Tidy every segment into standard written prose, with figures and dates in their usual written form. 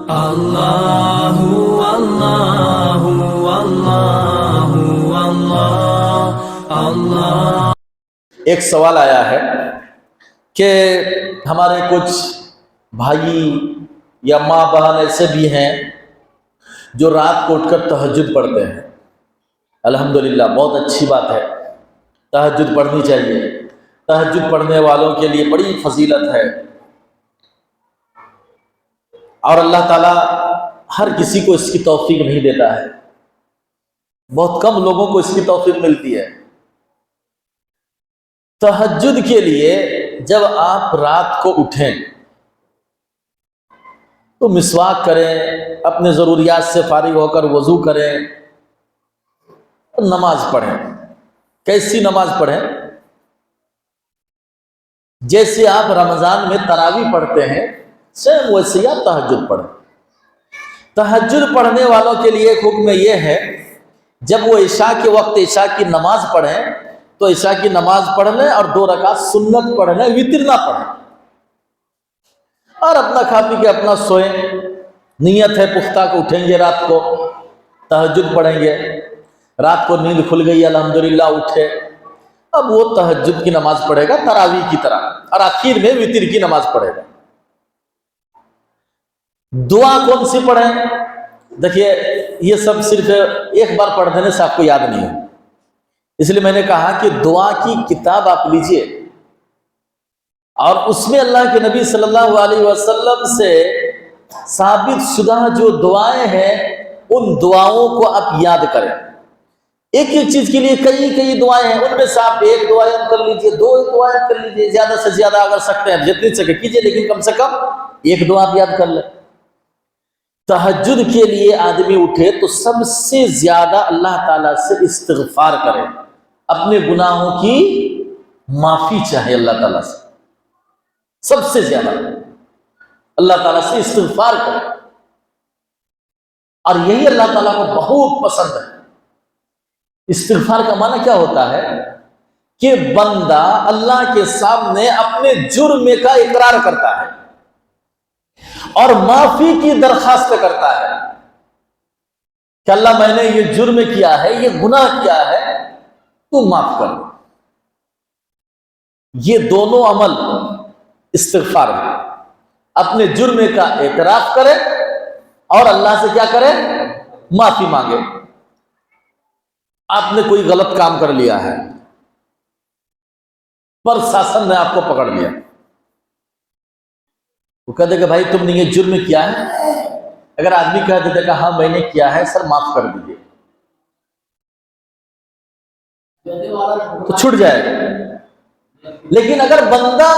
اللہ اللہ اللہ اللہ اللہ۔ ایک سوال آیا ہے کہ ہمارے کچھ بھائی یا ماں بہن ایسے بھی ہیں جو رات کو اٹھ کر تہجد پڑھتے ہیں۔ الحمدللہ، بہت اچھی بات ہے، تہجد پڑھنی چاہیے۔ تہجد پڑھنے والوں کے لیے بڑی فضیلت ہے، اور اللہ تعالیٰ ہر کسی کو اس کی توفیق نہیں دیتا ہے، بہت کم لوگوں کو اس کی توفیق ملتی ہے۔ تہجد کے لیے جب آپ رات کو اٹھیں تو مسواک کریں، اپنے ضروریات سے فارغ ہو کر وضو کریں، نماز پڑھیں۔ کیسی نماز پڑھیں؟ جیسے آپ رمضان میں تراویح پڑھتے ہیں، سیم ویسے آپ تہجد پڑھیں۔ تہجد پڑھنے والوں کے لیے ایک حکم یہ ہے، جب وہ عشاء کے وقت عشاء کی نماز پڑھیں تو عشاء کی نماز پڑھ لیں اور 2 رکعت سنت پڑھ لیں، وتر نہ پڑھیں، اور اپنا کھا پی کے اپنا سوئیں۔ نیت ہے پختہ کو اٹھیں گے، رات کو تہجد پڑھیں گے، رات کو نیند کھل گئی الحمدللہ اٹھے، اب وہ تہجد کی نماز پڑھے گا تراویح کی طرح، اور آخر میں وتر کی نماز پڑھے گا۔ دعا کون سی پڑھیں؟ دیکھیے، یہ سب صرف ایک بار پڑھ دینے سے آپ کو یاد نہیں ہے، اس لیے میں نے کہا کہ دعا کی کتاب آپ لیجئے، اور اس میں اللہ کے نبی صلی اللہ علیہ وسلم سے ثابت شدہ جو دعائیں ہیں ان دعاؤں کو آپ یاد کریں۔ ایک ایک چیز کے لیے کئی دعائیں ہیں، ان میں سے آپ ایک دعا یاد کر لیجئے، 2 دعا یاد کر لیجئے، زیادہ سے زیادہ اگر سکتے ہیں جتنی سکے کیجئے، لیکن کم سے کم ایک دعا آپ یاد کر لیں۔ تہجد کے لیے آدمی اٹھے تو سب سے زیادہ اللہ تعالیٰ سے استغفار کرے، اپنے گناہوں کی معافی چاہے اللہ تعالیٰ سے، سب سے زیادہ اللہ تعالیٰ سے استغفار کرے، اور یہی اللہ تعالیٰ کو بہت پسند ہے۔ استغفار کا معنی کیا ہوتا ہے کہ بندہ اللہ کے سامنے اپنے جرم کا اقرار کرتا ہے اور معافی کی درخواست کرتا ہے کہ اللہ میں نے یہ جرم کیا ہے، یہ گناہ کیا ہے، تو معاف کر۔ یہ دونوں عمل استغفار ہے، اپنے جرم کا اعتراف کرے اور اللہ سے کیا کرے؟ معافی مانگے۔ آپ نے کوئی غلط کام کر لیا ہے، پر شاسن نے آپ کو پکڑ لیا، وہ کہتے کہ بھائی تم نے یہ جرم کیا ہے، اگر آدمی کہہ دیتے کہ ہاں میں نے کیا ہے سر معاف کر دیجیے، تو چھٹ جائے گا۔ لیکن اگر بندہ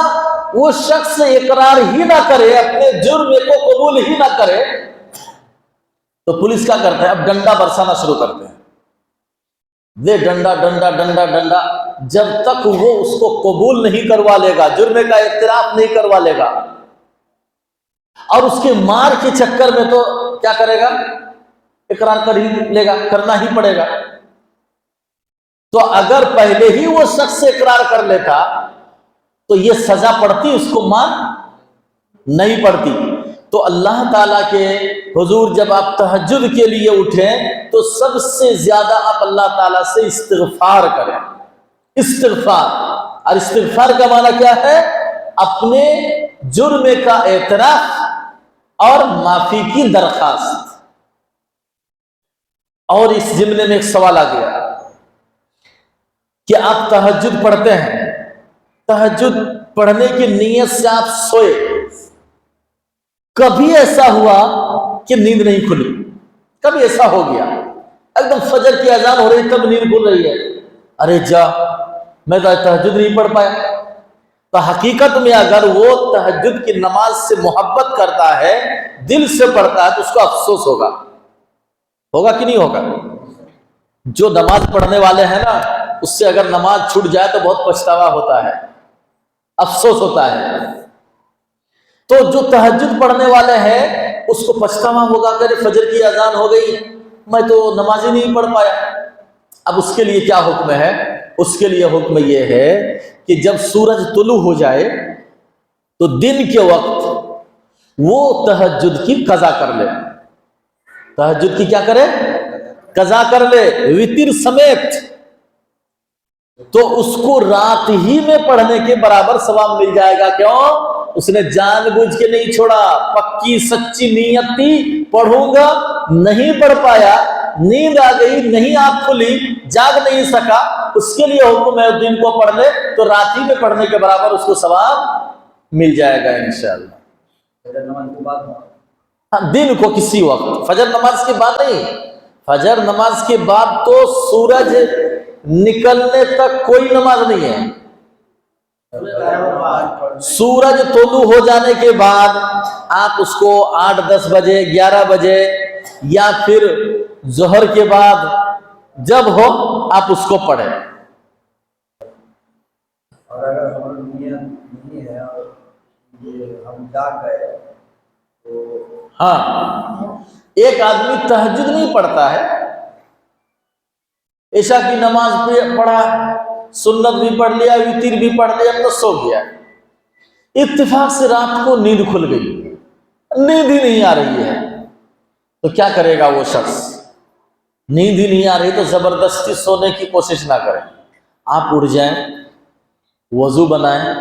وہ شخص اقرار ہی نہ کرے، اپنے جرم کو قبول ہی نہ کرے، تو پولیس کیا کرتا ہے؟ اب ڈنڈا برسانا شروع کرتے ہیں، دے ڈنڈا ڈنڈا ڈنڈا ڈنڈا، جب تک وہ اس کو قبول نہیں کروا لے گا، جرم کا اعتراف نہیں کروا لے گا، اور اس کے مار کے چکر میں تو کیا کرے گا؟ اقرار کر ہی لے گا، کرنا ہی پڑے گا۔ تو اگر پہلے ہی وہ شخص اقرار کر لیتا تو یہ سزا پڑتی، اس کو مار نہیں پڑتی۔ تو اللہ تعالیٰ کے حضور جب آپ تہجد کے لیے اٹھیں تو سب سے زیادہ آپ اللہ تعالیٰ سے استغفار کریں۔ استغفار، اور استغفار کا معنی کیا ہے؟ اپنے جرم کا اعتراف اور معافی کی درخواست۔ اور اس جملے میں ایک سوال آ گیا کہ آپ تہجد پڑھتے ہیں، تہجد پڑھنے کی نیت سے آپ سوئے، کبھی ایسا ہوا کہ نیند نہیں کھلی؟ کبھی ایسا ہو گیا ایک دم فجر کی اذان ہو رہی تب نیند کھل رہی ہے، ارے جا میں تہجد نہیں پڑھ پایا؟ تو حقیقت میں اگر وہ تہجد کی نماز سے محبت کرتا ہے، دل سے پڑھتا ہے، تو اس کو افسوس ہوگا کہ نہیں ہوگا؟ جو نماز پڑھنے والے ہیں نا، اس سے اگر نماز چھوٹ جائے تو بہت پچھتاوا ہوتا ہے، افسوس ہوتا ہے۔ تو جو تہجد پڑھنے والے ہیں اس کو پچھتاوا ہوگا کہ فجر کی اذان ہو گئی، میں تو نماز ہی نہیں پڑھ پایا۔ اب اس کے لیے کیا حکم ہے؟ اس کے لیے حکم یہ ہے کہ جب سورج طلوع ہو جائے تو دن کے وقت وہ تہجد کی قضا کر لے. تہجد کی کیا کرے؟ قضا کر لے وتر سمیت. تو اس کو رات ہی میں پڑھنے کے برابر ثواب مل جائے گا. کیوں؟ اس نے جان بوجھ کے نہیں چھوڑا, پکی سچی نیت تھی, پڑھوں گا, نہیں پڑھ پایا, نیند آ گئی, نہیں آنکھ کھلی, جاگ نہیں سکا, اس کے لیے حکم ہے دن کو پڑھ لے, تو رات ہی میں پڑھنے کے برابر اس کو ثواب مل جائے گا انشاءاللہ. دن کو کسی وقت, فجر نماز کے بعد نہیں. فجر نماز کے بعد تو سورج نکلنے تک کوئی نماز نہیں ہے. سورج طلوع ہو جانے کے بعد آپ اس کو 8-10 بجے 11 بجے یا پھر ظہر کے بعد جب ہو آپ اس کو پڑھیں. اور اگر ہماری نیت نہیں ہے اور یہ ہم جاگ گئے تو ہاں, ایک آدمی تہجد نہیں پڑھتا ہے, عشاء کی نماز پڑھا, سنت بھی پڑھ لیا, وتر بھی پڑھ لیا, تو سو گیا. اتفاق سے رات کو نیند کھل گئی, نیند ہی نہیں آ رہی ہے, تو کیا کرے گا وہ شخص؟ نیند ہی نہیں آ رہی تو زبردستی سونے کی کوشش نہ کریں. آپ اٹھ جائیں, وضو بنائیں,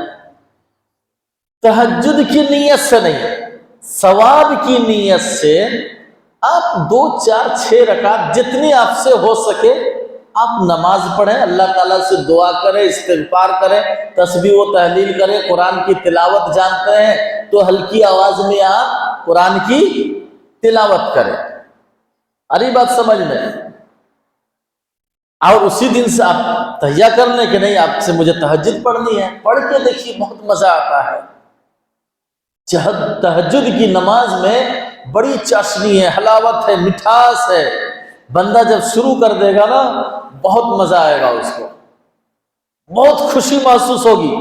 تہجد کی نیت سے نہیں, ثواب کی نیت سے آپ 2 4 6 رکعت جتنی آپ سے ہو سکے آپ نماز پڑھیں, اللہ تعالیٰ سے دعا کریں, استغفار کریں, تسبیح و تحلیل کریں. قرآن کی تلاوت جانتے ہیں تو ہلکی آواز میں آپ قرآن کی تلاوت کریں. اری بات سمجھ میں؟ اور اسی دن سے آپ تہیہ کر لیں کہ نہیں آپ سے مجھے تہجد پڑھنی ہے, پڑھ کے دیکھیے بہت مزہ آتا ہے. تہجد کی نماز میں بڑی چاشنی ہے, حلاوت ہے, مٹھاس ہے. بندہ جب شروع کر دے گا نا بہت مزہ آئے گا, اس کو بہت خوشی محسوس ہوگی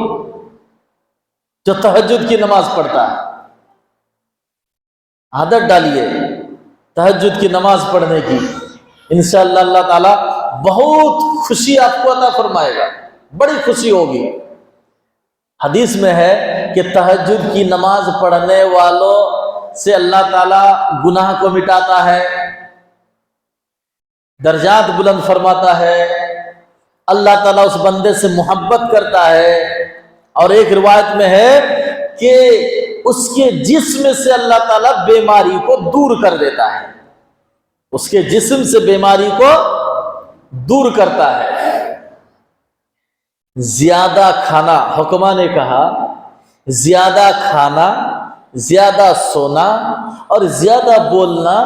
جو تہجد کی نماز پڑھتا ہے. عادت ڈالیے تہجد کی نماز پڑھنے کی, انشاءاللہ اللہ تعالیٰ بہت خوشی آپ کو عطا فرمائے گا, بڑی خوشی ہوگی. حدیث میں ہے کہ تہجد کی نماز پڑھنے والوں سے اللہ تعالیٰ گناہ کو مٹاتا ہے, درجات بلند فرماتا ہے, اللہ تعالیٰ اس بندے سے محبت کرتا ہے. اور ایک روایت میں ہے کہ اس کے جسم سے اللہ تعالیٰ بیماری کو دور کر دیتا ہے, اس کے جسم سے بیماری کو دور کرتا ہے. زیادہ کھانا, حکما نے کہا زیادہ کھانا, زیادہ سونا اور زیادہ بولنا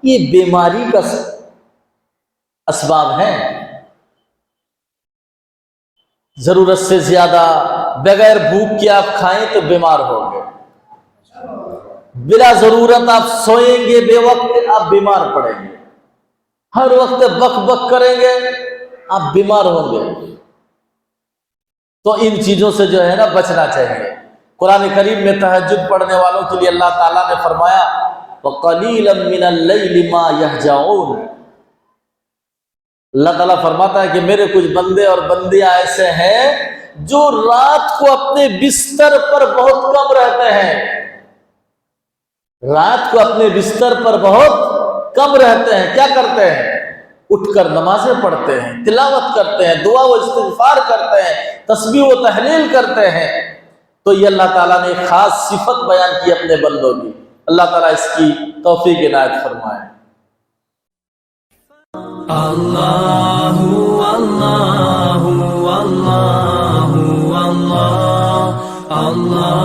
یہ بیماری کا اسباب ہیں. ضرورت سے زیادہ بغیر بھوک کے آپ کھائیں تو بیمار ہوں گے, بلا ضرورت آپ سوئیں گے بے وقت آپ بیمار پڑیں گے, ہر وقت بک بک کریں گے آپ بیمار ہوں گے. تو ان چیزوں سے جو ہے نا بچنا چاہیے. قرآن کریم میں تہجد پڑھنے والوں کے لیے اللہ تعالیٰ نے فرمایا وَقَلِيلًا مِّنَ اللَّيْلِ مَا يَهْجَعُونَ. اللہ تعالیٰ فرماتا ہے کہ میرے کچھ بندے اور بندیاں ایسے ہیں جو رات کو اپنے بستر پر بہت کم رہتے ہیں, رات کو اپنے بستر پر بہت کم رہتے ہیں. کیا کرتے ہیں؟ اٹھ کر نمازیں پڑھتے ہیں, تلاوت کرتے ہیں, دعا و استغفار کرتے ہیں, تسبیح و تحلیل کرتے ہیں. تو یہ اللہ تعالیٰ نے ایک خاص صفت بیان کی اپنے بندوں کی. اللہ تعالیٰ اس کی توفیق عنایت فرمائے. اللہ اللہ اللہ اللہ اللہ